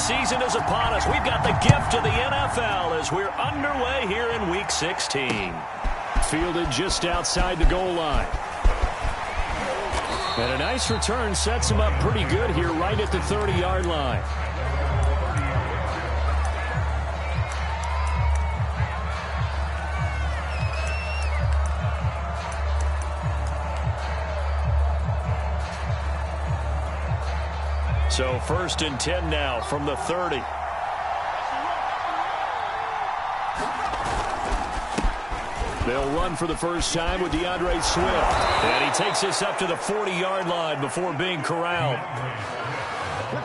season is upon us. We've got the gift of the NFL as we're underway here in Week 16. Fielded just outside the goal line. And a nice return sets him up pretty good here right at the 30-yard line. So 1st and 10 now from the 30. They'll run for the first time with DeAndre Swift. And he takes this up to the 40-yard line before being corralled.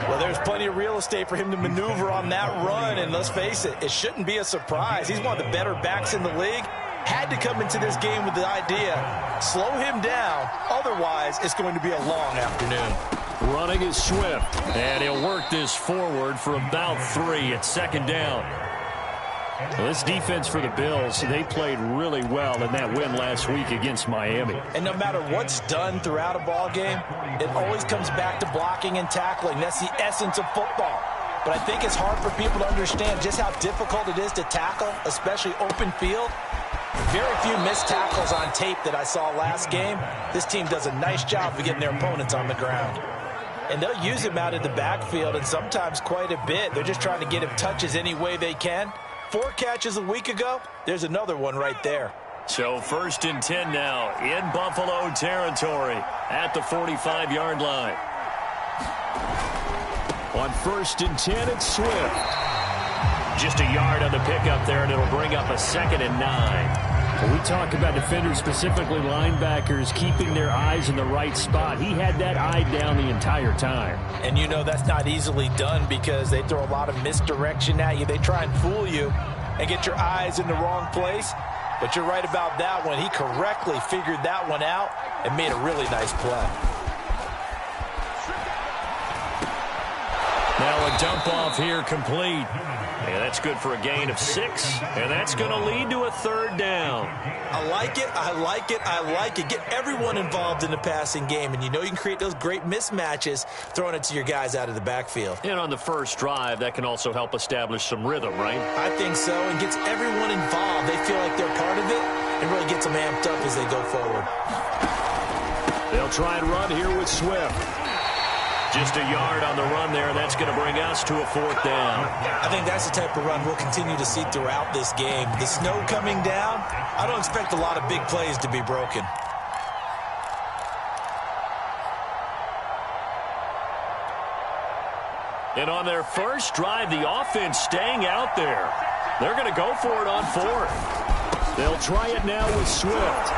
Well, there's plenty of real estate for him to maneuver on that run. And let's face it, it shouldn't be a surprise. He's one of the better backs in the league. Had to come into this game with the idea, slow him down. Otherwise, it's going to be a long afternoon. Running is Swift. And he'll work this forward for about 3 at 2nd down. Well, this defense for the Bills, they played really well in that win last week against Miami. And no matter what's done throughout a ball game, it always comes back to blocking and tackling. That's the essence of football. But I think it's hard for people to understand just how difficult it is to tackle, especially open field. Very few missed tackles on tape that I saw last game. This team does a nice job of getting their opponents on the ground. And they'll use him out in the backfield, and sometimes quite a bit. They're just trying to get him touches any way they can. 4 catches a week ago, there's another one right there. So 1st and 10 now in Buffalo territory at the 45-yard line. On 1st and 10, it's Swift. Just a yard on the pickup there, and it'll bring up a 2nd and 9. When we talk about defenders, specifically linebackers, keeping their eyes in the right spot, he had that eye down the entire time. And you know that's not easily done because they throw a lot of misdirection at you. They try and fool you and get your eyes in the wrong place. But you're right about that one. He correctly figured that one out and made a really nice play. Now a dump off here complete. And that's good for a gain of 6. And that's going to lead to a 3rd down. I like it. I like it. I like it. Get everyone involved in the passing game. And you know you can create those great mismatches throwing it to your guys out of the backfield. And on the first drive, that can also help establish some rhythm, right? I think so. And gets everyone involved. They feel like they're part of it and really gets them amped up as they go forward. They'll try and run here with Swift. Just a yard on the run there. That's going to bring us to a 4th down. I think that's the type of run we'll continue to see throughout this game. The snow coming down, I don't expect a lot of big plays to be broken. And on their first drive, the offense staying out there. They're going to go for it on 4th. They'll try it now with Swift.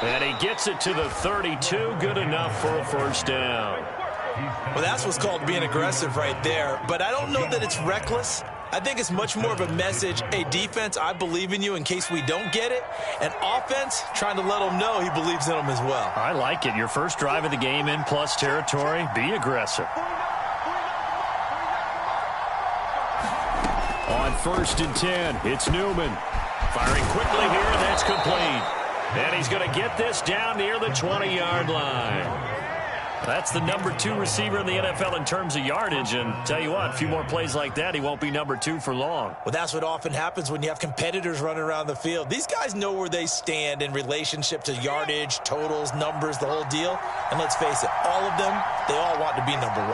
And he gets it to the 32. Good enough for a 1st down. Well, that's what's called being aggressive right there. But I don't know that it's reckless. I think it's much more of a message. Hey, defense, I believe in you in case we don't get it. And offense, trying to let them know he believes in them as well. I like it. Your first drive of the game in plus territory. Be aggressive. On 1st and 10, it's Newman. Firing quickly here, and that's complete. And he's going to get this down near the 20-yard line. That's the number 2 receiver in the NFL in terms of yardage. And tell you what, a few more plays like that, he won't be number 2 for long. Well, that's what often happens when you have competitors running around the field. These guys know where they stand in relationship to yardage, totals, numbers, the whole deal. And let's face it, all of them, they all want to be number 1.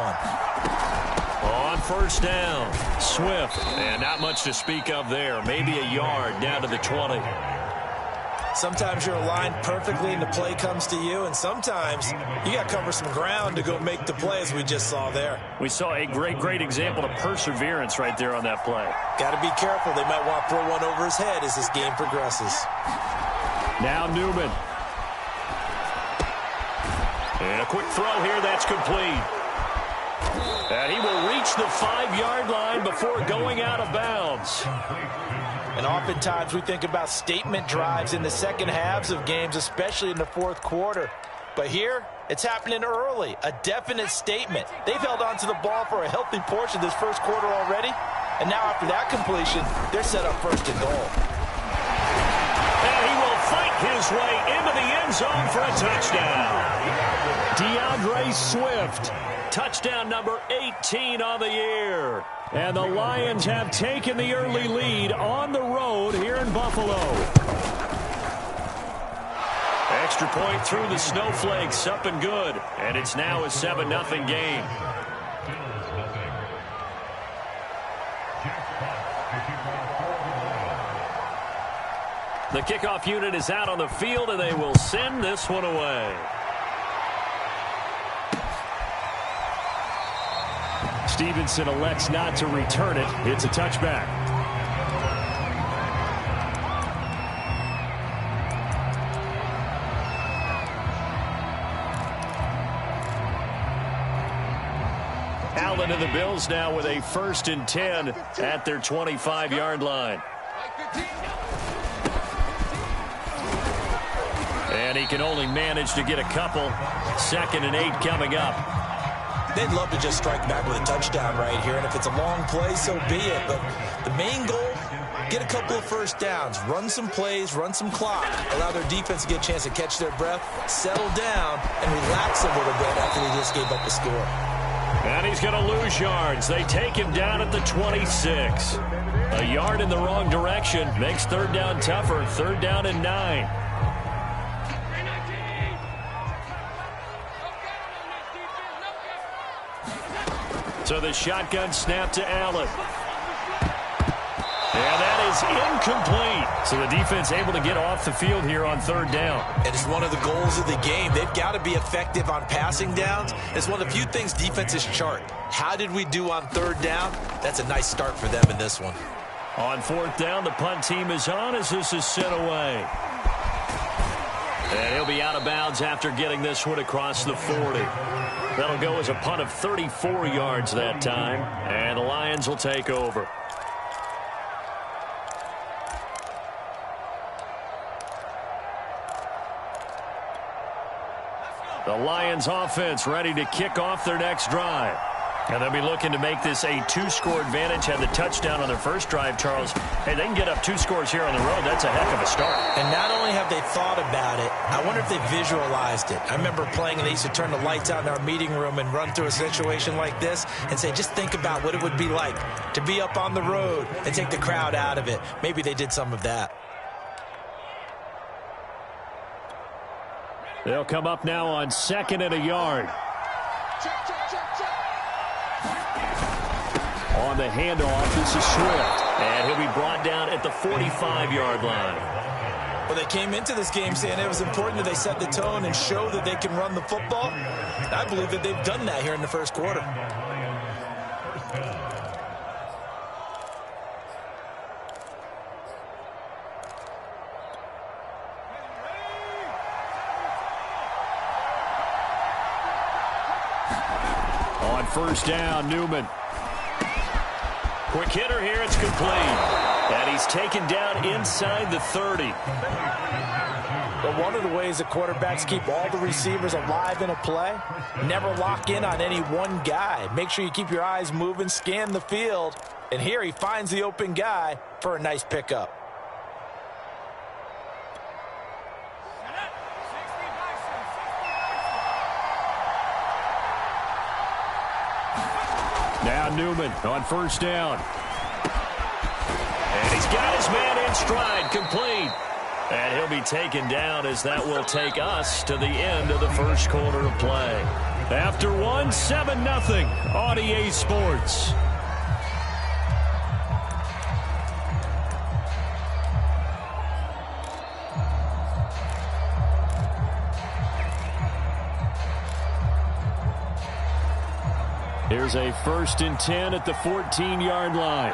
On 1st down, Swift. And not much to speak of there. Maybe a yard down to the 20. Sometimes you're aligned perfectly and the play comes to you, and sometimes you got to cover some ground to go make the play, as we just saw there. We saw a great example of perseverance right there on that play. Got to be careful. They might want to throw one over his head as this game progresses. Now Newman. And a quick throw here. That's complete. And he will reach the 5-yard line before going out of bounds. And oftentimes we think about statement drives in the second halves of games, especially in the 4th quarter. But here, it's happening early, a definite statement. They've held on to the ball for a healthy portion of this 1st quarter already. And now after that completion, they're set up 1st and goal. And he will fight his way into the end zone for a touchdown. DeAndre Swift touchdown number 18 on the year. And the Lions have taken the early lead on the road here in Buffalo. Extra point through the snowflakes, up and good. And it's now a 7-0 game. The kickoff unit is out on the field, and they will send this one away. Stevenson elects not to return it. It's a touchback. Allen and the Bills now with a 1st and 10 at their 25-yard line. And he can only manage to get a couple. 2nd and 8 coming up. They'd love to just strike back with a touchdown right here, and if it's a long play, so be it. But the main goal, get a couple of first downs, run some plays, run some clock, allow their defense to get a chance to catch their breath, settle down, and relax a little bit after they just gave up the score. And he's going to lose yards. They take him down at the 26. A yard in the wrong direction makes 3rd down tougher. 3rd down and 9. So the shotgun snap to Allen. And that is incomplete. So the defense able to get off the field here on 3rd down. And it's one of the goals of the game. They've got to be effective on passing downs. It's one of the few things defenses chart. How did we do on 3rd down? That's a nice start for them in this one. On 4th down, the punt team is on as this is sent away. And he'll be out of bounds after getting this one across the 40. That'll go as a punt of 34 yards that time. And the Lions will take over. The Lions offense ready to kick off their next drive. And they'll be looking to make this a 2-score advantage. Had the touchdown on their first drive, Charles. Hey, they can get up 2 scores here on the road. That's a heck of a start. And not only have they thought about it, I wonder if they visualized it. I remember playing, and they used to turn the lights out in our meeting room and run through a situation like this and say, just think about what it would be like to be up on the road and take the crowd out of it. Maybe they did some of that. They'll come up now on 2nd and a yard. On the handoff, this is Swift. And he'll be brought down at the 45-yard line. Well, they came into this game saying it was important that they set the tone and show that they can run the football. I believe that they've done that here in the first quarter. On 1st down, Newman. Quick hitter here, it's complete. And he's taken down inside the 30. But one of the ways that quarterbacks keep all the receivers alive in a play, never lock in on any one guy. Make sure you keep your eyes moving, scan the field. And here he finds the open guy for a nice pickup. Now Newman on 1st down. And he's got his man in stride, complete. And he'll be taken down as that will take us to the end of the first quarter of play. After one, 7-0 on EA Sports. Here's a 1st and 10 at the 14-yard line.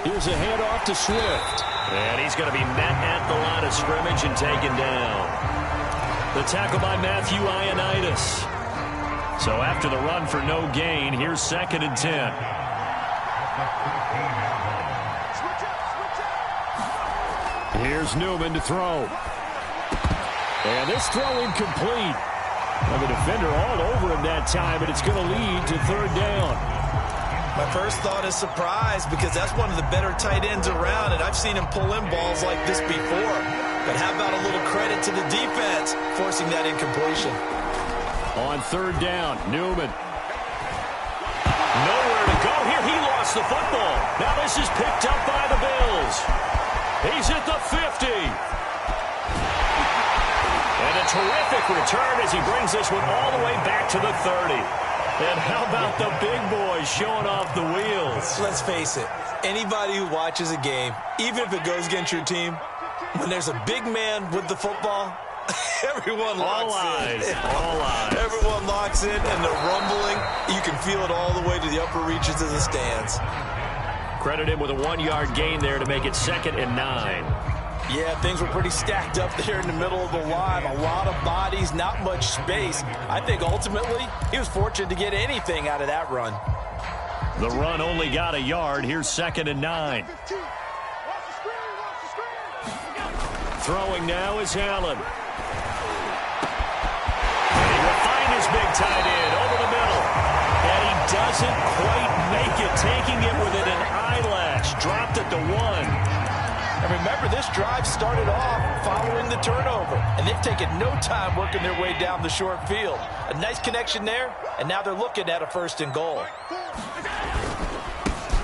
Here's a handoff to Swift. And he's going to be met at the line of scrimmage and taken down. The tackle by Matthew Ioannidis. So after the run for no gain, here's 2nd and 10. Here's Newman to throw. And this throw incomplete. And the defender all over him that time, and it's going to lead to 3rd down. My first thought is surprise, because that's one of the better tight ends around, and I've seen him pull in balls like this before. But how about a little credit to the defense forcing that incompletion? On third down, Newman. Nowhere to go here. He lost the football. Now this is picked up by the Bills. He's at the 50. And a terrific return as he brings this one all the way back to the 30. And how about the big boys showing off the wheels? Let's face it, anybody who watches a game, even if it goes against your team, when there's a big man with the football, everyone locks in. All eyes. Everyone locks in, and the rumbling, you can feel it all the way to the upper reaches of the stands. Credit him with a 1-yard gain there to make it 2nd and 9. Yeah, things were pretty stacked up there in the middle of the line. A lot of bodies, not much space. I think ultimately he was fortunate to get anything out of that run. The run only got a yard. Here's 2nd and 9. Throwing now is Allen. And he will find his big tight end over the middle. And he doesn't quite make it, taking it within an eyelash. Dropped at the 1. And remember, this drive started off following the turnover, and they've taken no time working their way down the short field. A nice connection there, and now they're looking at a 1st and goal.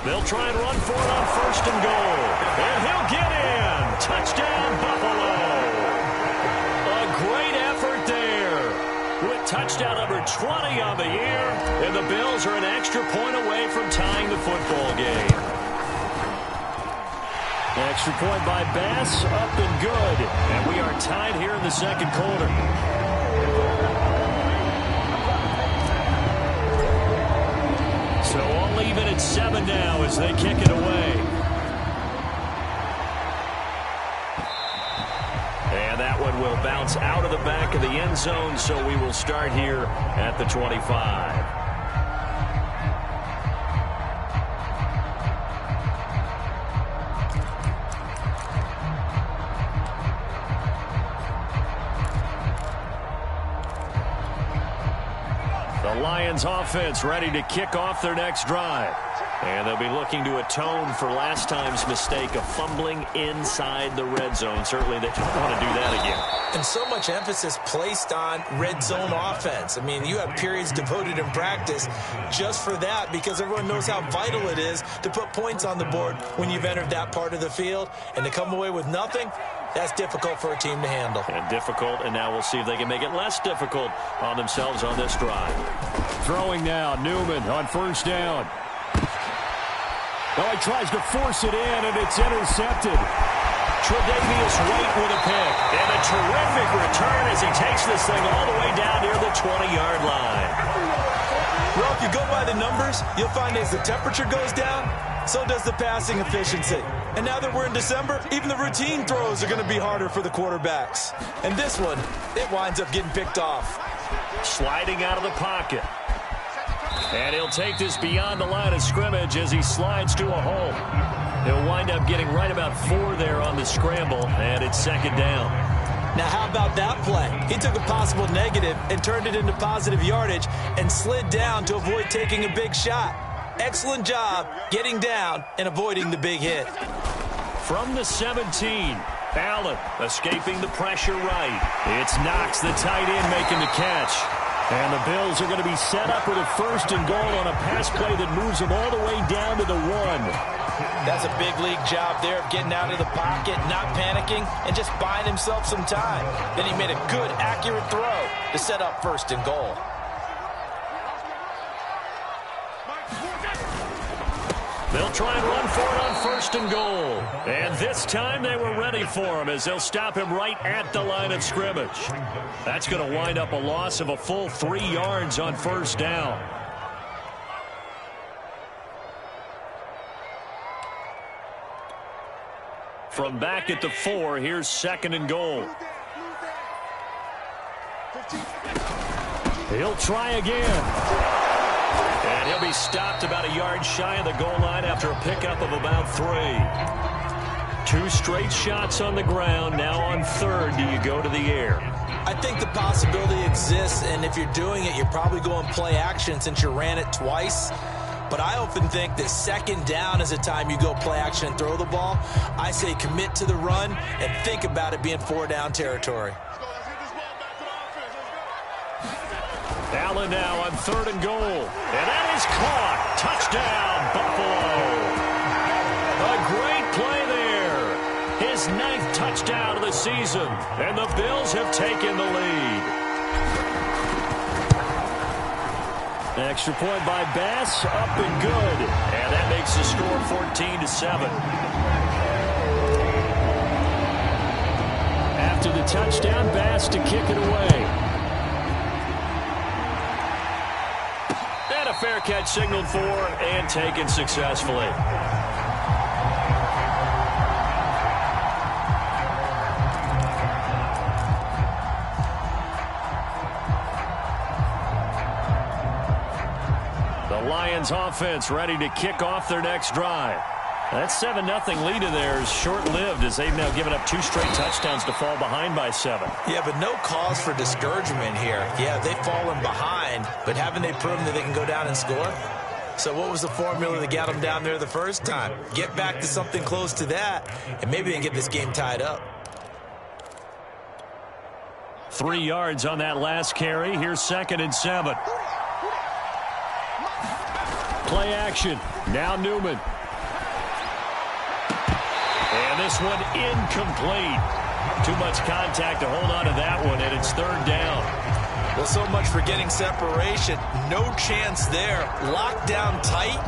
They'll try and run for it on 1st and goal. And he'll get in. Touchdown, Buffalo. A great effort there. With touchdown number 20 on the year, and the Bills are an extra point away from tying the football game. Extra point by Bass, up and good. And we are tied here in the 2nd quarter. So all even at 7 now as they kick it away. And that one will bounce out of the back of the end zone, so we will start here at the 25. The Lions offense ready to kick off their next drive. And they'll be looking to atone for last time's mistake of fumbling inside the red zone. Certainly they don't want to do that again. And so much emphasis placed on red zone offense. I mean, you have periods devoted in practice just for that because everyone knows how vital it is to put points on the board when you've entered that part of the field. And to come away with nothing, that's difficult for a team to handle. And difficult, and now we'll see if they can make it less difficult on themselves on this drive. Throwing now, Newman on 1st down. Oh, he tries to force it in, and it's intercepted. Tre'Davious White with a pick. And a terrific return as he takes this thing all the way down near the 20-yard line. Well, if you go by the numbers, you'll find as the temperature goes down, so does the passing efficiency. And now that we're in December, even the routine throws are going to be harder for the quarterbacks. And this one, it winds up getting picked off. Sliding out of the pocket. And he'll take this beyond the line of scrimmage as he slides to a hole. He'll wind up getting right about 4 there on the scramble, and it's 2nd down. Now, how about that play? He took a possible negative and turned it into positive yardage and slid down to avoid taking a big shot. Excellent job getting down and avoiding the big hit. From the 17, Allen escaping the pressure right. It's Knox, the tight end, making the catch. And the Bills are going to be set up with a 1st and goal on a pass play that moves them all the way down to the 1. That's a big league job there of getting out of the pocket, not panicking, and just buying himself some time. Then he made a good, accurate throw to set up 1st and goal. They'll try and run for it on 1st and goal. And this time they were ready for him as they'll stop him right at the line of scrimmage. That's going to wind up a loss of a full 3 yards on 1st down. From back at the 4, here's 2nd and goal. He'll try again. And he'll be stopped about a yard shy of the goal line after a pickup of about 3. 2 straight shots on the ground. Now on 3rd, do you go to the air? I think the possibility exists, and if you're doing it, you're probably going play action since you ran it twice. But I often think that second down is a time you go play action and throw the ball. I say commit to the run and think about it being 4-down territory. Allen now on 3rd and goal. And that is caught. Touchdown, Buffalo. A great play there. His 9th touchdown of the season. And the Bills have taken the lead. Extra point by Bass, up and good. And that makes the score 14-7. After the touchdown, Bass to kick it away. And a fair catch signaled for and taken successfully. Lions offense ready to kick off their next drive. That 7-0 lead of theirs short-lived as they've now given up 2 straight touchdowns to fall behind by 7. Yeah, but no cause for discouragement here. Yeah, they've fallen behind, but haven't they proven that they can go down and score? So what was the formula that got them down there the first time? Get back to something close to that, and maybe they can get this game tied up. 3 yards on that last carry. Here's 2nd and 7. Play action. Now Newman. And this one incomplete. Too much contact to hold on to that one, and it's 3rd down. Well, so much for getting separation. No chance there. Locked down tight,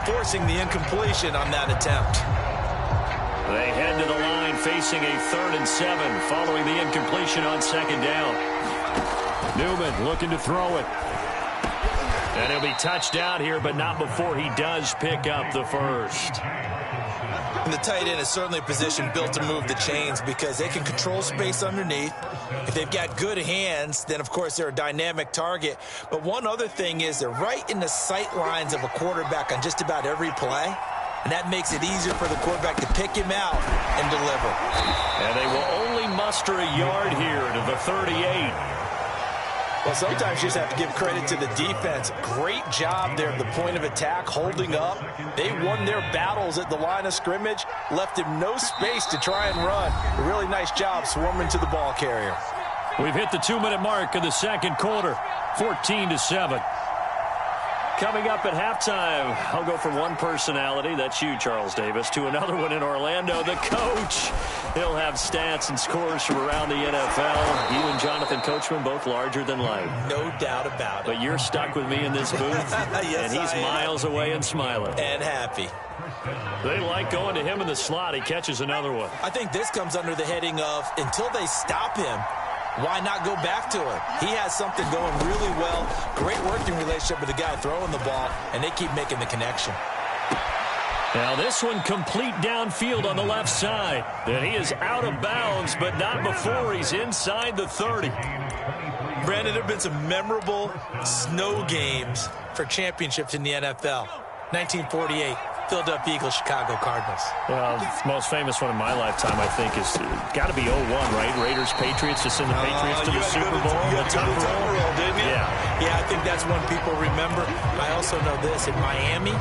forcing the incompletion on that attempt. They head to the line facing a 3rd and 7 following the incompletion on 2nd down. Newman looking to throw it. And he'll be touched down here, but not before he does pick up the first. And the tight end is certainly a position built to move the chains because they can control space underneath. If they've got good hands, then, of course, they're a dynamic target. But one other thing is they're right in the sight lines of a quarterback on just about every play. And that makes it easier for the quarterback to pick him out and deliver. And they will only muster a yard here to the 38. Well, sometimes you just have to give credit to the defense. Great job there at the point of attack, holding up. They won their battles at the line of scrimmage, left him no space to try and run. A really nice job swarming to the ball carrier. We've hit the 2-minute mark of the 2nd quarter, 14-7. Coming up at halftime, I'll go from one personality, that's you, Charles Davis, to another one in Orlando, the coach. He'll have stats and scores from around the NFL. You and Jonathan Coachman, both larger than life. No doubt about it. But you're stuck with me in this booth, yes, and he's miles away and smiling. And happy. They like going to him in the slot. He catches another one. I think this comes under the heading of, until they stop him, why not go back to him? He has something going really well. Great working relationship with the guy throwing the ball, and they keep making the connection. Now this one complete downfield on the left side. And he is out of bounds, but not before he's inside the 30. Brandon, there have been some memorable snow games for championships in the NFL. 1948. Philadelphia Eagles, Chicago Cardinals. Well, the most famous one in my lifetime, I think, is got to be 01, right? Raiders, Patriots, to send the Patriots to the Super Bowl. You had to go to the top roll, didn't you? Yeah, I think that's one people remember. I also know this. In Miami,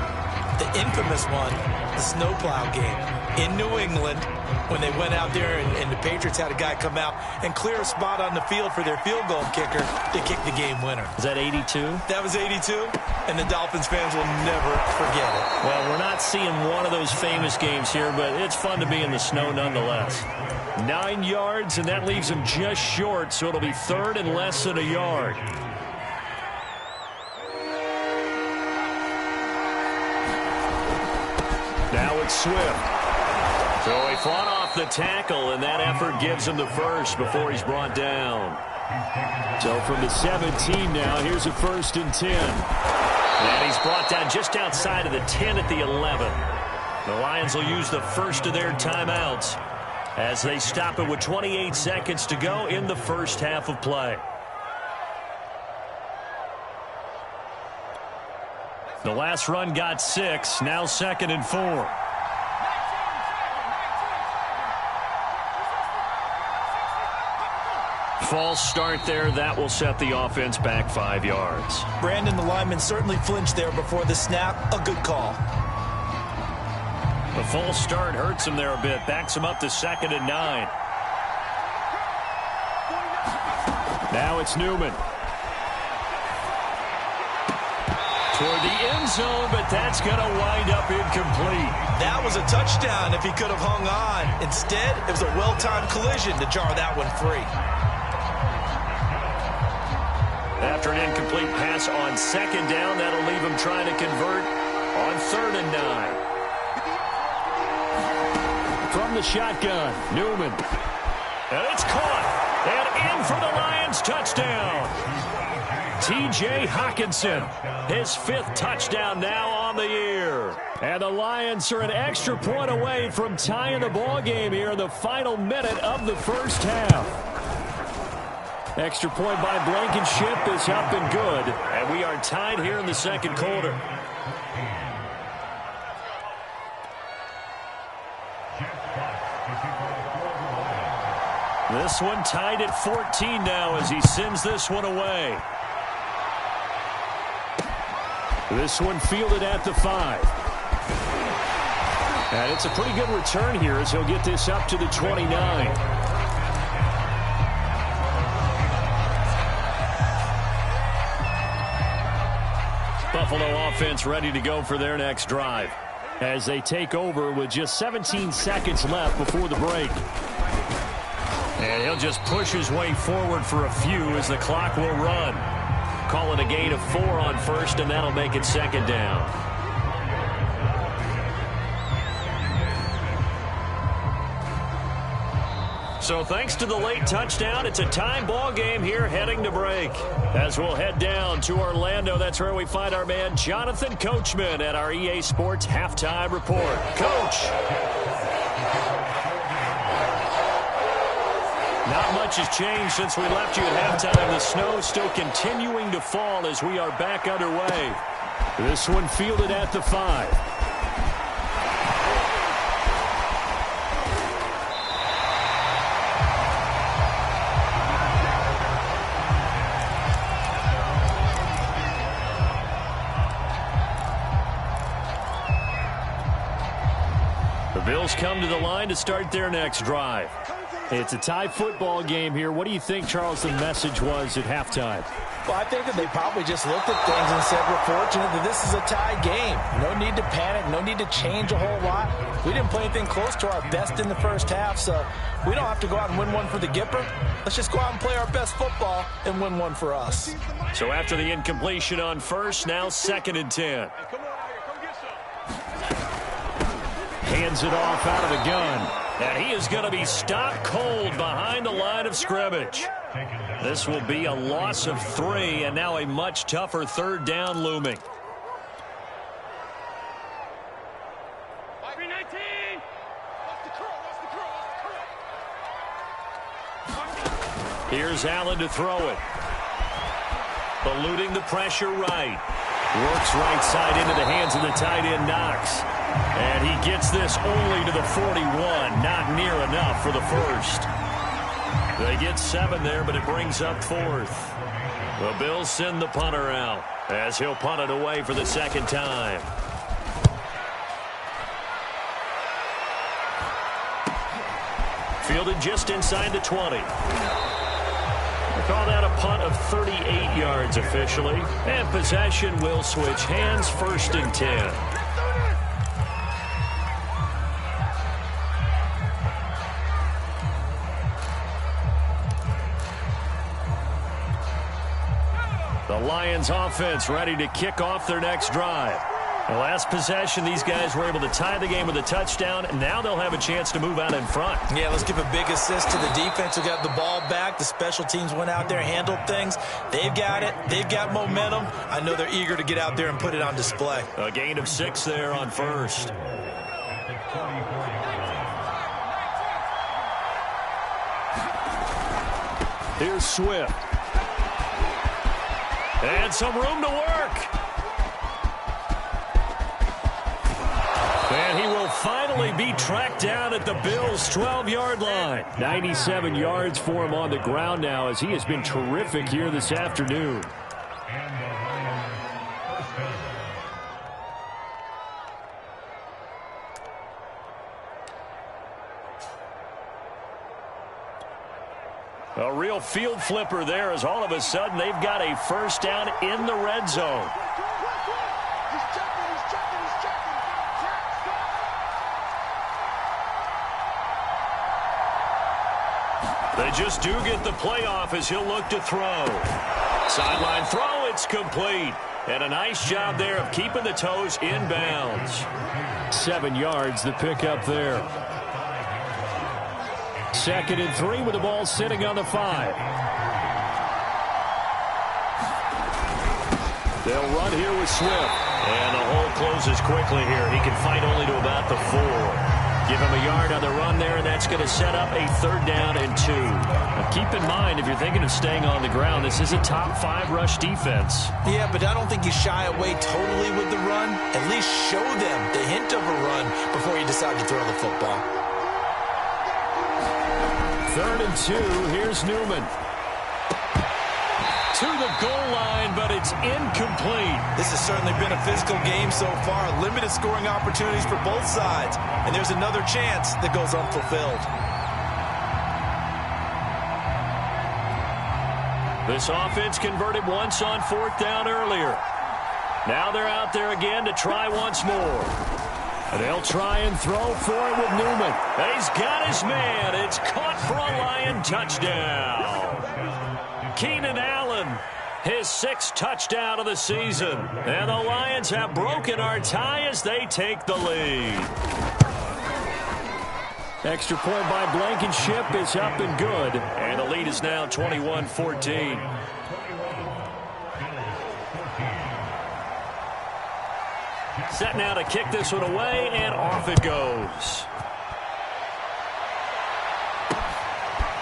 the infamous one, the snowplow game. In New England, when they went out there and the Patriots had a guy come out and clear a spot on the field for their field goal kicker to kick the game winner. Is that 82? That was 82, and the Dolphins fans will never forget it. Well, we're not seeing one of those famous games here, but it's fun to be in the snow nonetheless. 9 yards, and that leaves them just short, so it'll be 3rd and less than a yard. Now it's Swift. So he fought off the tackle, and that effort gives him the first before he's brought down. So from the 17 now, here's a 1st and 10. And he's brought down just outside of the 10 at the 11. The Lions will use the first of their timeouts as they stop it with 28 seconds to go in the first half of play. The last run got 6, now 2nd and 4. False start there. That will set the offense back 5 yards. Brandon, the lineman, certainly flinched there before the snap. A good call. The false start hurts him there a bit. Backs him up to 2nd and 9. Now it's Newman. Toward the end zone, but that's going to wind up incomplete. That was a touchdown if he could have hung on. Instead, it was a well-timed collision to jar that one free. After an incomplete pass on 2nd down, that'll leave him trying to convert on 3rd and 9. From the shotgun, Newman. And it's caught. And in for the Lions touchdown. T.J. Hockenson, his 5th touchdown now on the year. And the Lions are an extra point away from tying the ball game here in the final minute of the first half. Extra point by Blankenship is up and good. And we are tied here in the 2nd quarter. This one tied at 14 now as he sends this one away. This one fielded at the 5. And it's a pretty good return here as he'll get this up to the 29. Buffalo offense ready to go for their next drive as they take over with just 17 seconds left before the break. And he'll just push his way forward for a few as the clock will run. Call it a gain of 4 on 1st, and that'll make it 2nd down. So thanks to the late touchdown, it's a time ball game here heading to break. As we'll head down to Orlando, that's where we find our man Jonathan Coachman at our EA Sports Halftime Report. Coach. Not much has changed since we left you at halftime. The snow still continuing to fall as we are back underway. This one fielded at the 5. The Bills come to the line to start their next drive. It's a tie football game here. What do you think, Charles, the message was at halftime? Well, I think that they probably just looked at things and said, we're fortunate that this is a tie game. No need to panic. No need to change a whole lot. We didn't play anything close to our best in the first half, so we don't have to go out and win one for the Gipper. Let's just go out and play our best football and win one for us. So after the incompletion on 1st, now 2nd and 10. Hands it off out of the gun. And he is going to be stopped cold behind the line of scrimmage. This will be a loss of 3, and now a much tougher 3rd down looming. Here's Allen to throw it. Eluding the pressure right. Works right side into the hands of the tight end Knox. And he gets this only to the 41. Not near enough for the 1st. They get 7 there, but it brings up 4th. The Bills send the punter out as he'll punt it away for the 2nd time. Fielded just inside the 20. We call that a punt of 38 yards officially. And possession will switch hands, 1st and 10. The Lions offense ready to kick off their next drive. The last possession, these guys were able to tie the game with a touchdown, and now they'll have a chance to move out in front. Yeah, let's give a big assist to the defense who got the ball back. The special teams went out there, handled things. They've got it. They've got momentum. I know they're eager to get out there and put it on display. A gain of 6 there on 1st. Here's Swift. And some room to work. And he will finally be tracked down at the Bills' 12-yard line. 97 yards for him on the ground now, as he has been terrific here this afternoon. A real field flipper there, as all of a sudden they've got a first down in the red zone. They just do get the playoff as he'll look to throw. Sideline throw, it's complete. And a nice job there of keeping the toes in bounds. 7 yards, the pickup there. 2nd and 3 with the ball sitting on the 5. They'll run here with Swift. And the hole closes quickly here. He can fight only to about the 4. Give him a yard on the run there, and that's going to set up a 3rd down and 2. Now keep in mind, if you're thinking of staying on the ground, this is a top 5 rush defense. Yeah, but I don't think you shy away totally with the run. At least show them the hint of a run before you decide to throw the football. 3rd and 2, here's Newman. To the goal line, but it's incomplete. This has certainly been a physical game so far. Limited scoring opportunities for both sides. And there's another chance that goes unfulfilled. This offense converted once on 4th down earlier. Now they're out there again to try once more. And they'll try and throw for it with Newman. He's got his man. It's caught for a Lion touchdown. Keenan Allen, his 6th touchdown of the season. And the Lions have broken our tie as they take the lead. Extra point by Blankenship is up and good. And the lead is now 21-14. Set now to kick this one away, and off it goes.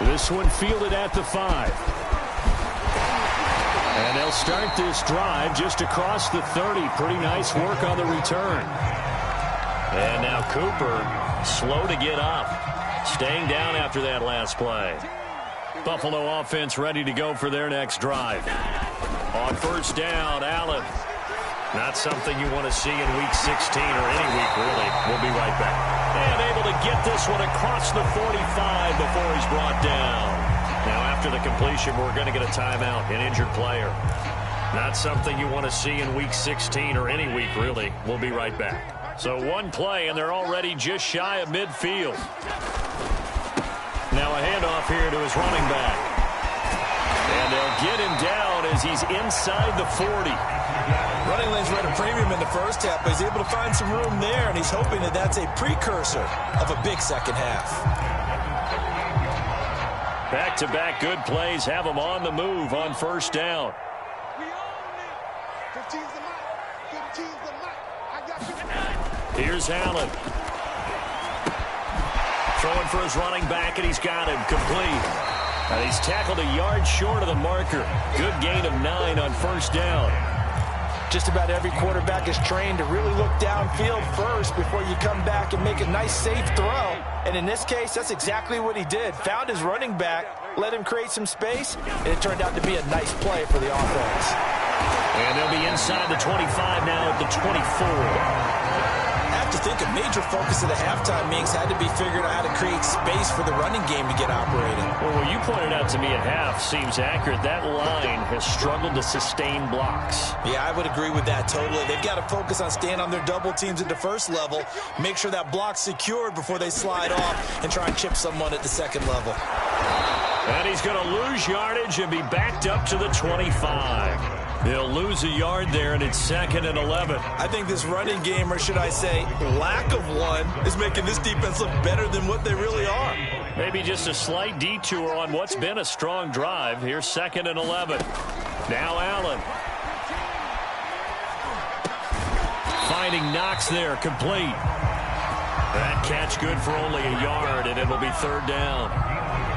This one fielded at the 5. And they'll start this drive just across the 30. Pretty nice work on the return. And now Cooper, slow to get up. Staying down after that last play. Buffalo offense ready to go for their next drive. On 1st down, Allen. Not something you want to see in Week 16 or any week, really. We'll be right back. And able to get this one across the 45 before he's brought down. Now, after the completion, we're going to get a timeout, an injured player. Not something you want to see in Week 16 or any week, really. We'll be right back. So 1 play, and they're already just shy of midfield. Now a handoff here to his running back. And they'll get him down as he's inside the 40. Running lanes were at a premium in the first half, but he's able to find some room there, and he's hoping that that's a precursor of a big second half. Back-to-back good plays have him on the move on 1st down. Here's Allen. Throwing for his running back, and he's got him complete. And he's tackled a yard short of the marker. Good gain of 9 on 1st down. Just about every quarterback is trained to really look downfield first before you come back and make a nice, safe throw. And in this case, that's exactly what he did. Found his running back, let him create some space, and it turned out to be a nice play for the offense. And they'll be inside the 25 now at the 24. I have to think a major focus of the halftime meetings had to be figuring out how to create space for the running game to get operating. Well, what you pointed out to me at half seems accurate. That line has struggled to sustain blocks. Yeah, I would agree with that totally. They've got to focus on staying on their double teams at the first level, make sure that block's secured before they slide off and try and chip someone at the second level. And he's going to lose yardage and be backed up to the 25. He'll lose a yard there, and it's 2nd and 11. I think this running game, or should I say lack of one, is making this defense look better than what they really are. Maybe just a slight detour on what's been a strong drive. Here's 2nd and 11. Now Allen. Finding Knox there, complete. That catch good for only a yard, and it'll be 3rd down.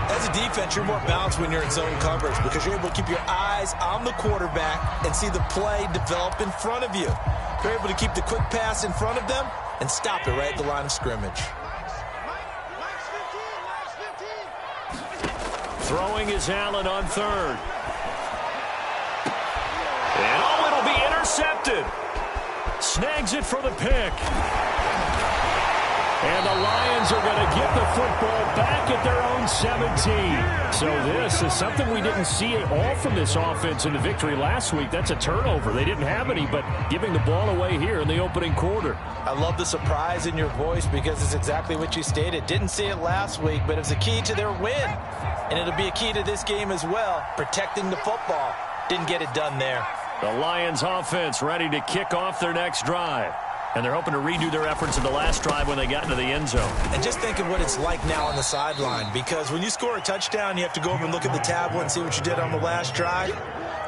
As a defense, you're more balanced when you're in zone coverage because you're able to keep your eyes on the quarterback and see the play develop in front of you. If you're able to keep the quick pass in front of them, and stop it right at the line of scrimmage. Throwing is Allen on third. And it'll be intercepted. Snags it for the pick. And the Lions are going to get the football back at their own 17. So this is something we didn't see at all from this offense in the victory last week. That's a turnover. They didn't have any, but giving the ball away here in the opening quarter. I love the surprise in your voice because it's exactly what you stated. Didn't see it last week, but it's a key to their win. And it'll be a key to this game as well, protecting the football. Didn't get it done there. The Lions offense ready to kick off their next drive. And they're hoping to redo their efforts in the last drive when they got into the end zone. And just think of what it's like now on the sideline, because when you score a touchdown, you have to go over and look at the tablet and see what you did on the last drive.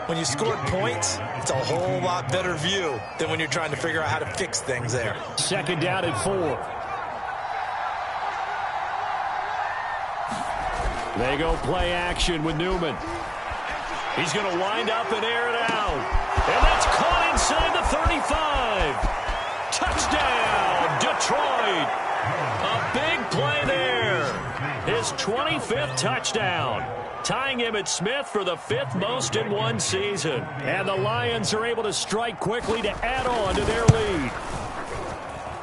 When you scored points, it's a whole lot better view than when you're trying to figure out how to fix things there. Second down at 4. They go play action with Newman. He's going to wind up and air it out. And that's caught inside the 35. Touchdown, Detroit. A big play there. His 25th touchdown. Tying him at Smith for the 5th most in one season. And the Lions are able to strike quickly to add on to their lead.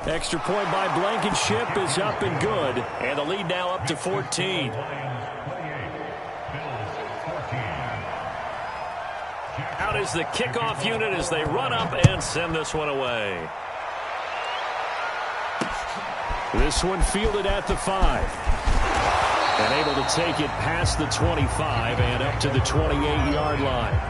Extra point by Blankenship is up and good. And the lead now up to 14. Out is the kickoff unit as they run up and send this one away. This one fielded at the 5. And able to take it past the 25 and up to the 28-yard line.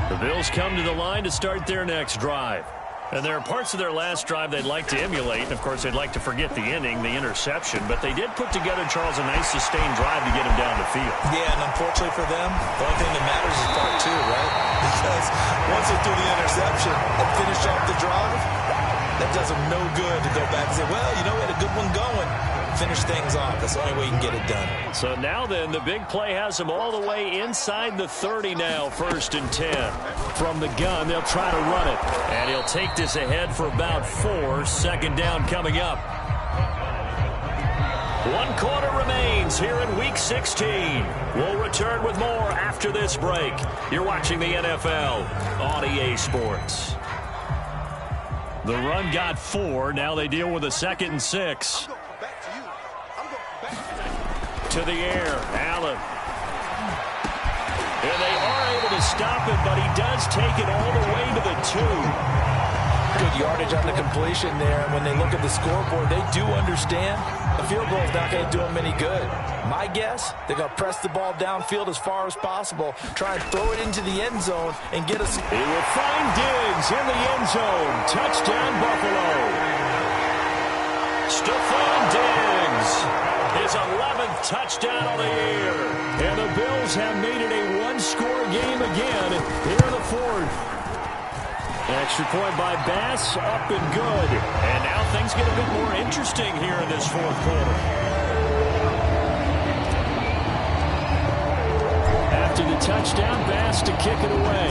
The Bills come to the line to start their next drive. And there are parts of their last drive they'd like to emulate. And, of course, they'd like to forget the inning, the interception. But they did put together, Charles, a nice sustained drive to get him down the field. Yeah, and unfortunately for them, the only thing that matters is part 2, right? Because once they threw the interception and finished off the drive, that does them no good to go back and say, well, you know, we had a good one going. Finish things off. That's the only way you can get it done. So now then, the big play has them all the way inside the 30 now, 1st and 10. From the gun, they'll try to run it. And he'll take this ahead for about 4. Second down coming up. 1 quarter remains here in Week 16. We'll return with more after this break. You're watching the NFL on EA Sports. The run got 4. Now they deal with a 2nd and 6. To the air, Allen. And they are able to stop it, but he does take it all the way to the 2. Good yardage on the completion there. When they look at the scoreboard, they do understand a field goal is not going to do them any good. My guess, they're going to press the ball downfield as far as possible, try and throw it into the end zone and get us. He will find Diggs in the end zone. Touchdown, Buffalo. Stephon Diggs. His 11th touchdown of the year. And the Bills have made it a one-score game again here in the 4th. Extra point by Bass, up and good. And now things get a bit more interesting here in this 4th quarter. After the touchdown, Bass to kick it away.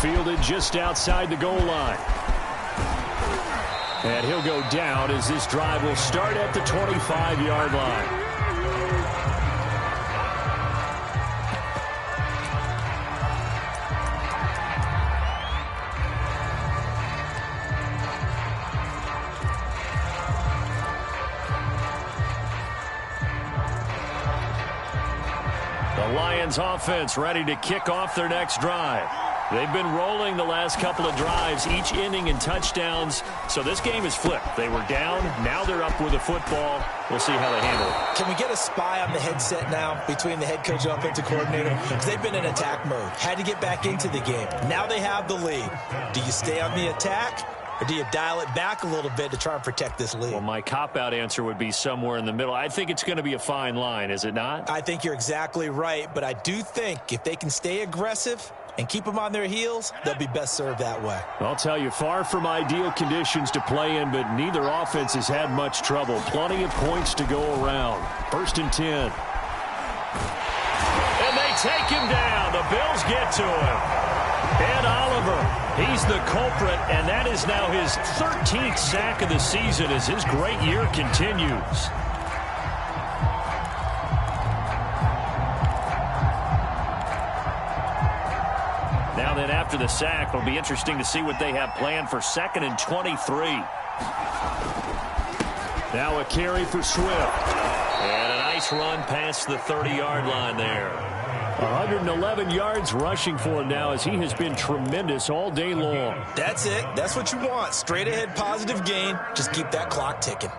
Fielded just outside the goal line. And he'll go down as this drive will start at the 25-yard line. The Lions offense ready to kick off their next drive. They've been rolling the last couple of drives, each inning in touchdowns. So this game is flipped. They were down. Now they're up with the football. We'll see how they handle it. Can we get a spy on the headset now between the head coach and offensive coordinator? Because they've been in attack mode. Had to get back into the game. Now they have the lead. Do you stay on the attack? Or do you dial it back a little bit to try and protect this lead? Well, my cop-out answer would be somewhere in the middle. I think it's going to be a fine line, is it not? I think you're exactly right. But I do think if they can stay aggressive and keep them on their heels, they'll be best served that way. I'll tell you, far from ideal conditions to play in, but neither offense has had much trouble. Plenty of points to go around. 1st and 10. take him down. The Bills get to him. And Oliver, he's the culprit, and that is now his 13th sack of the season as his great year continues. Now then, after the sack, it'll be interesting to see what they have planned for 2nd and 23. Now a carry for Swift. And a nice run past the 30-yard line there. 111 yards rushing for him now as he has been tremendous all day long. That's it. That's what you want. Straight ahead positive gain. Just keep that clock ticking.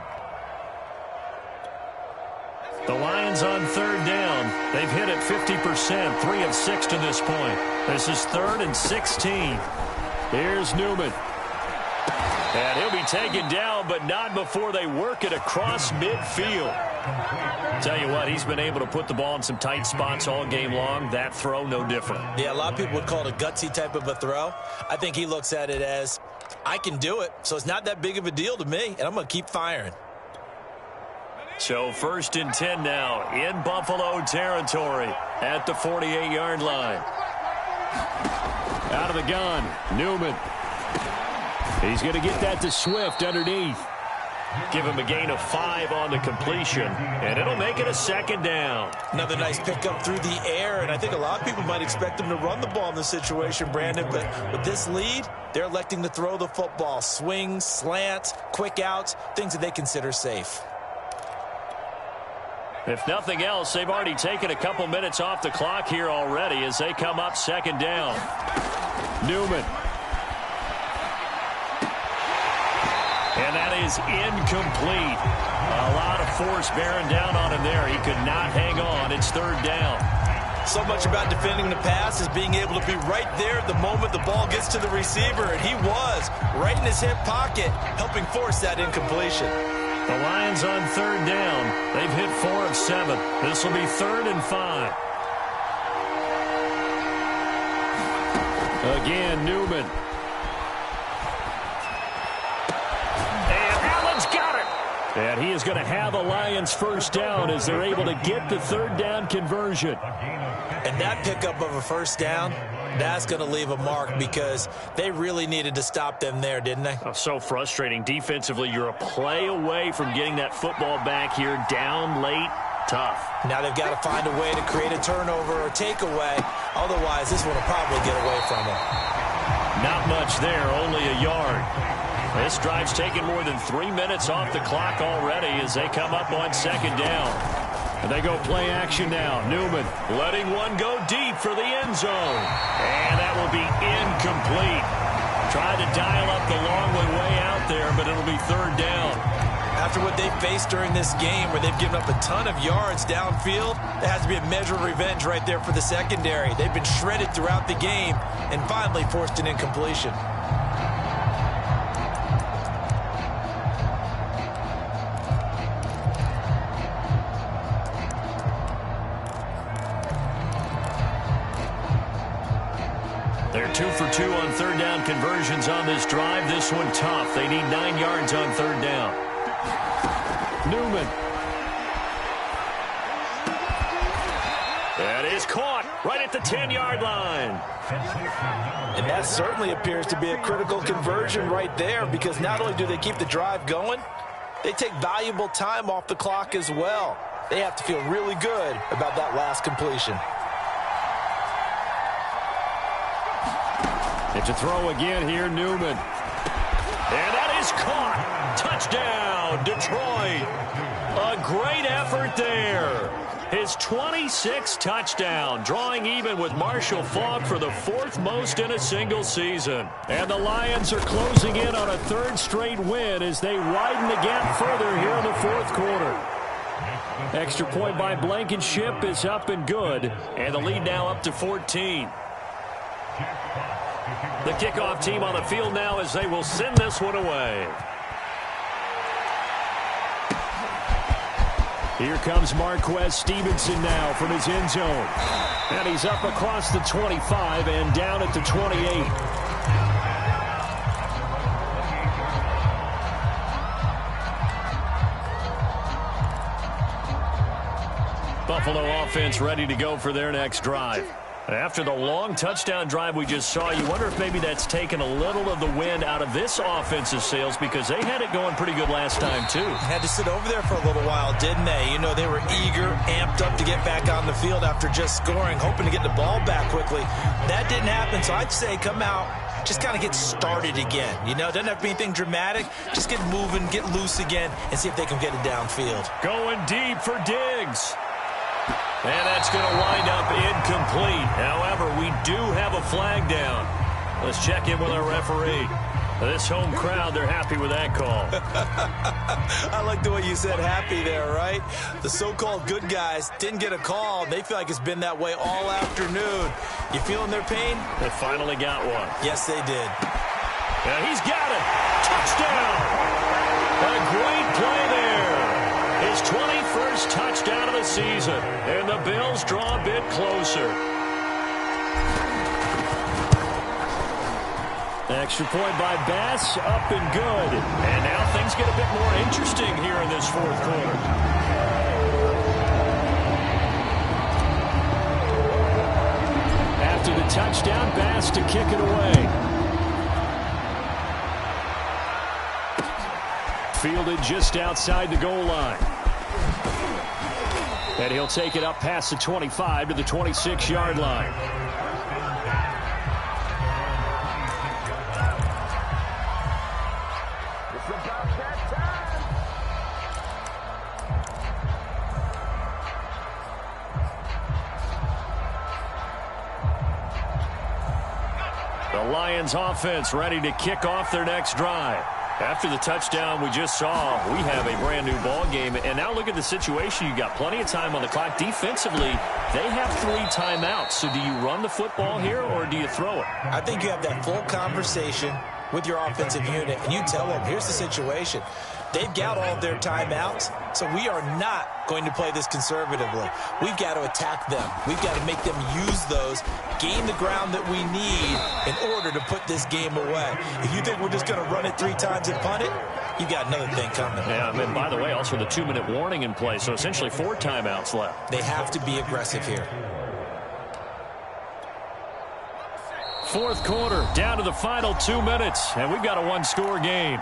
The Lions on 3rd down. They've hit it 50%, 3 of 6 to this point. This is 3rd and 16. Here's Newman. And he'll be taken down, but not before they work it across midfield. Tell you what, he's been able to put the ball in some tight spots all game long. That throw, no different. Yeah, a lot of people would call it a gutsy type of a throw. I think he looks at it as, I can do it, so it's not that big of a deal to me, and I'm going to keep firing. So 1st and 10 now in Buffalo territory at the 48-yard line. Out of the gun, Newman. He's going to get that to Swift underneath. Give him a gain of 5 on the completion, and it'll make it a 2nd down. Another nice pickup through the air, and I think a lot of people might expect him to run the ball in this situation, Brandon, but with this lead, they're electing to throw the football. Swings, slants, quick outs, things that they consider safe. If nothing else, they've already taken a couple minutes off the clock here already as they come up 2nd down. Newman. And that is incomplete. A lot of force bearing down on him there. He could not hang on. It's 3rd down. So much about defending the pass is being able to be right there the moment the ball gets to the receiver, and he was right in his hip pocket, helping force that incompletion. The Lions on 3rd down. They've hit 4 of 7. This will be 3rd and 5. Again, Newman. And he is going to have a Lions 1st down as they're able to get the 3rd down conversion. And that pickup of a 1st down, that's going to leave a mark because they really needed to stop them there, didn't they? Oh, so frustrating. Defensively, you're a play away from getting that football back here down late. Tough. Now they've got to find a way to create a turnover or takeaway. Otherwise, this one will probably get away from them. Not much there, only a yard. This drive's taken more than 3 minutes off the clock already as they come up on 2nd down. And they go play action now. Newman letting one go deep for the end zone. And that will be incomplete. Tried to dial up the long way out there, but it'll be 3rd down. After what they faced during this game where they've given up a ton of yards downfield, there has to be a measure of revenge right there for the secondary. They've been shredded throughout the game and finally forced an incompletion. They're 2 for 2 on 3rd down conversions on this drive. This one tough. They need 9 yards on 3rd down. Newman. That is caught right at the 10-yard line. And that certainly appears to be a critical conversion right there because not only do they keep the drive going, they take valuable time off the clock as well. They have to feel really good about that last completion. It's a throw again here, Newman. And that is caught. Touchdown, Detroit. A great effort there. His 26th touchdown, drawing even with Marshall Faulk for the 4th most in a single season. And the Lions are closing in on a 3rd straight win as they widen the gap further here in the 4th quarter. Extra point by Blankenship is up and good, and the lead now up to 14. The kickoff team on the field now as they will send this one away. Here comes Marquez Stevenson now from his end zone. And he's up across the 25 and down at the 28. Buffalo offense ready to go for their next drive. After the long touchdown drive we just saw, you wonder if maybe that's taken a little of the wind out of this offense's sails because they had it going pretty good last time, too. Had to sit over there for a little while, didn't they? You know, they were eager, amped up to get back on the field after just scoring, hoping to get the ball back quickly. That didn't happen, so I'd say come out, just kind of get started again. You know, doesn't have to be anything dramatic. Just get moving, get loose again, and see if they can get it downfield. Going deep for Diggs. And that's going to wind up incomplete. However, we do have a flag down. Let's check in with our referee. This home crowd, they're happy with that call. I like the way you said happy there, right? The so-called good guys didn't get a call. They feel like it's been that way all afternoon. You feeling their pain? They finally got one. Yes, they did. Yeah, he's got it. Touchdown. A great play there. His 21st touchdown of the season. And the Bills draw a bit closer. Extra point by Bass, up and good. And now things get a bit more interesting here in this fourth quarter. After the touchdown, Bass to kick it away. Fielded just outside the goal line. And he'll take it up past the 25 to the 26-yard line. The Lions offense ready to kick off their next drive. After the touchdown we just saw, we have a brand new ball game. And now look at the situation. You got plenty of time on the clock. Defensively, they have 3 timeouts. So do you run the football here or do you throw it? I think you have that full conversation with your offensive unit, and you tell them, here's the situation. They've got all of their timeouts, so we are not going to play this conservatively. We've got to attack them. We've got to make them use those, gain the ground that we need in order to put this game away. If you think we're just going to run it 3 times and punt it, you've got another thing coming. Yeah, and by the way, also the 2-minute warning in play, so essentially 4 timeouts left. They have to be aggressive here. Fourth quarter, down to the final 2 minutes, and we've got a 1-score game.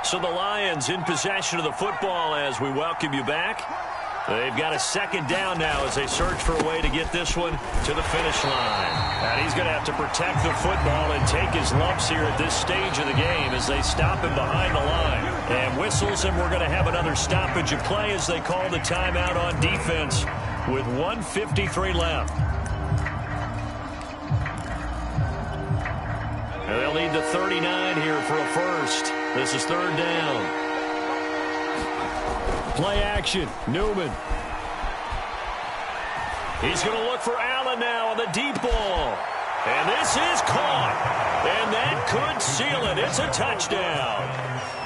So the Lions in possession of the football as we welcome you back. They've got a second down now as they search for a way to get this one to the finish line. And he's going to have to protect the football and take his lumps here at this stage of the game as they stop him behind the line. And whistles, and we're going to have another stoppage of play as they call the timeout on defense with 1:53 left. And they'll need the 39 here for a first. This is 3rd down. Play action. Newman. He's going to look for Allen now on the deep ball. And this is caught. And that could seal it. It's a touchdown.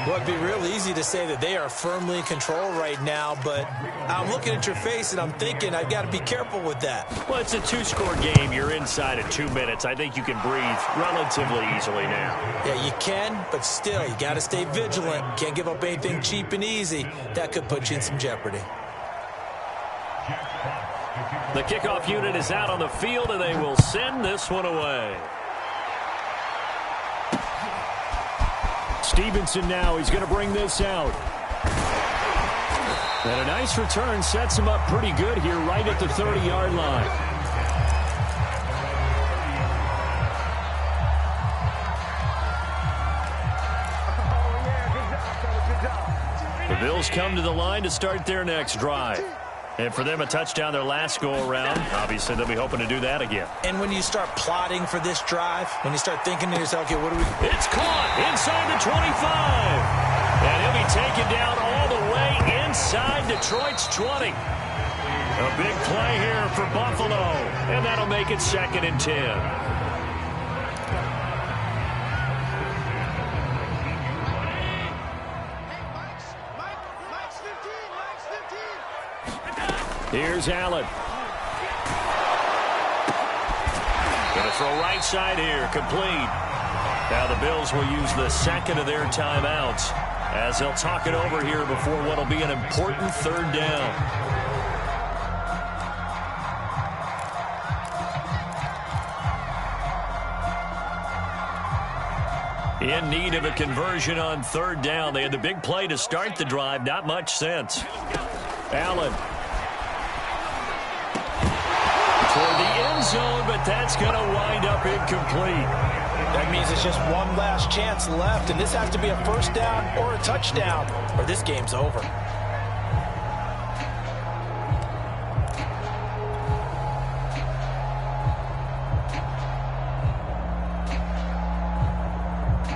Well, it'd be real easy to say that they are firmly in control right now, but I'm looking at your face and I'm thinking I've got to be careful with that. Well, it's a 2-score game. You're inside at 2 minutes. I think you can breathe relatively easily now. Yeah, you can, but still, you got to stay vigilant. Can't give up anything cheap and easy. That could put you in some jeopardy. The kickoff unit is out on the field, and they will send this one away. Stevenson now, he's going to bring this out. And a nice return sets him up pretty good here right at the 30-yard line. The Bills come to the line to start their next drive. And for them, a touchdown their last go-around. Obviously, they'll be hoping to do that again. And when you start plotting for this drive, when you start thinking to yourself, okay, what do we... It's caught inside the 25. And he'll be taken down all the way inside Detroit's 20. A big play here for Buffalo. And that'll make it 2nd and 10. Here's Allen. Going to throw right side here, complete. Now the Bills will use the second of their timeouts as they'll talk it over here before what will be an important third down. In need of a conversion on third down. They had the big play to start the drive. Not much sense. Allen. Toward the end zone, but that's going to wind up incomplete. That means it's just one last chance left, and this has to be a first down or a touchdown, or this game's over.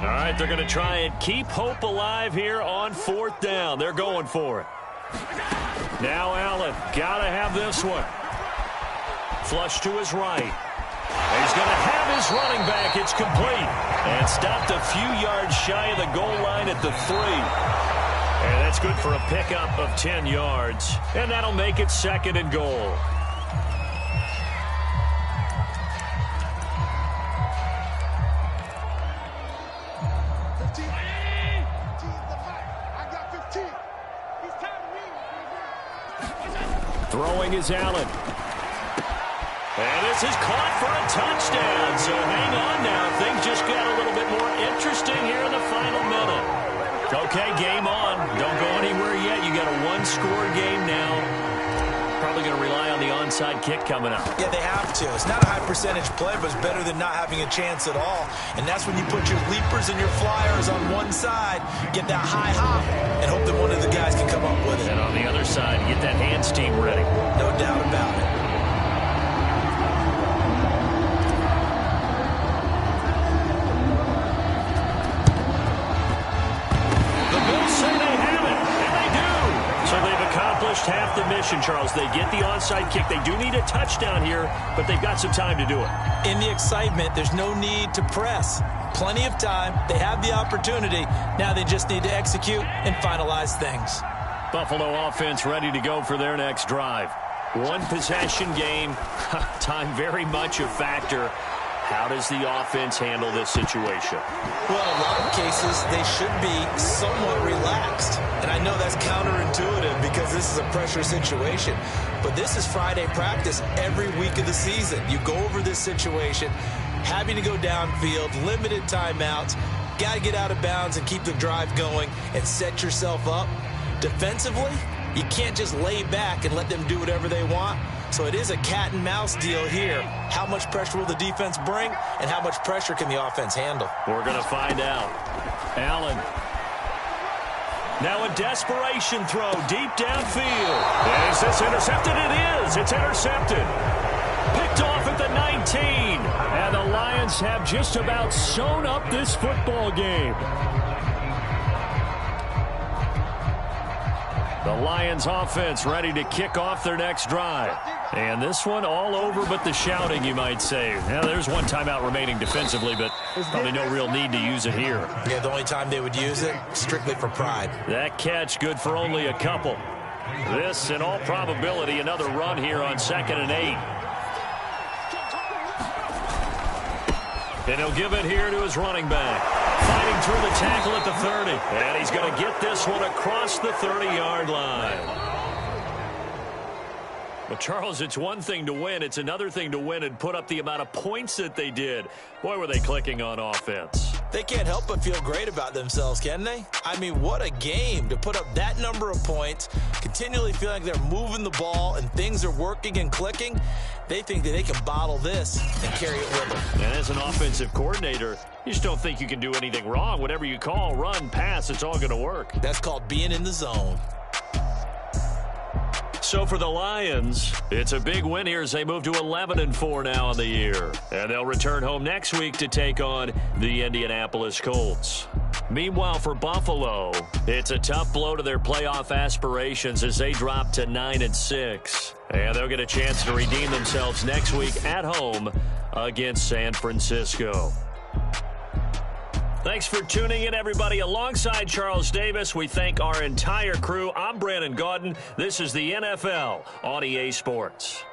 All right, they're going to try and keep hope alive here on fourth down. They're going for it. Now Allen, got to have this one. Flush to his right. He's going to have his running back. It's complete. And stopped a few yards shy of the goal line at the 3. And that's good for a pickup of 10 yards. And that'll make it 2nd and goal. Throwing is Allen. And this is caught for a touchdown. So hang on now. Things just got a little bit more interesting here in the final minute. Okay, game on. Don't go anywhere yet. You got a one-score game now. Probably going to rely on the onside kick coming up. Yeah, they have to. It's not a high-percentage play, but it's better than not having a chance at all. And that's when you put your leapers and your flyers on one side, get that high hop, and hope that one of the guys can come up with it. And on the other side, get that hands team ready. No doubt about it. Half the mission, Charles. They get the onside kick. They do need a touchdown here, but they've got some time to do it. In the excitement, there's no need to press. Plenty of time. They have the opportunity. Now they just need to execute and finalize things. Buffalo offense ready to go for their next drive. One possession game. Time very much a factor. How does the offense handle this situation? Well, in a lot of cases, they should be somewhat relaxed. And I know that's counterintuitive because this is a pressure situation. But this is Friday practice every week of the season. You go over this situation, having to go downfield, limited timeouts, got to get out of bounds and keep the drive going and set yourself up. Defensively, you can't just lay back and let them do whatever they want. So it is a cat and mouse deal here. How much pressure will the defense bring, and how much pressure can the offense handle? We're going to find out. Allen. Now a desperation throw deep downfield. Is this intercepted? It is. It's intercepted. Picked off at the 19. And the Lions have just about sewn up this football game. The Lions offense ready to kick off their next drive. And this one all over but the shouting, you might say. Now, there's one timeout remaining defensively, but probably no real need to use it here. Yeah, the only time they would use it, strictly for pride. That catch good for only a couple. This, in all probability, another run here on 2nd and 8. And he'll give it here to his running back. Fighting through the tackle at the 30. And he's going to get this one across the 30-yard line. Well, Charles, it's one thing to win. It's another thing to win and put up the amount of points that they did. Boy, were they clicking on offense. They can't help but feel great about themselves, can they? I mean, what a game to put up that number of points, continually feeling like they're moving the ball and things are working and clicking. They think that they can bottle this and carry it with them. And as an offensive coordinator, you just don't think you can do anything wrong. Whatever you call, run, pass, it's all going to work. That's called being in the zone. So for the Lions, it's a big win here as they move to 11-4 now on the year. And they'll return home next week to take on the Indianapolis Colts. Meanwhile, for Buffalo, it's a tough blow to their playoff aspirations as they drop to 9-6. And they'll get a chance to redeem themselves next week at home against San Francisco. Thanks for tuning in, everybody. Alongside Charles Davis, we thank our entire crew. I'm Brandon Gaudin. This is the NFL on EA Sports.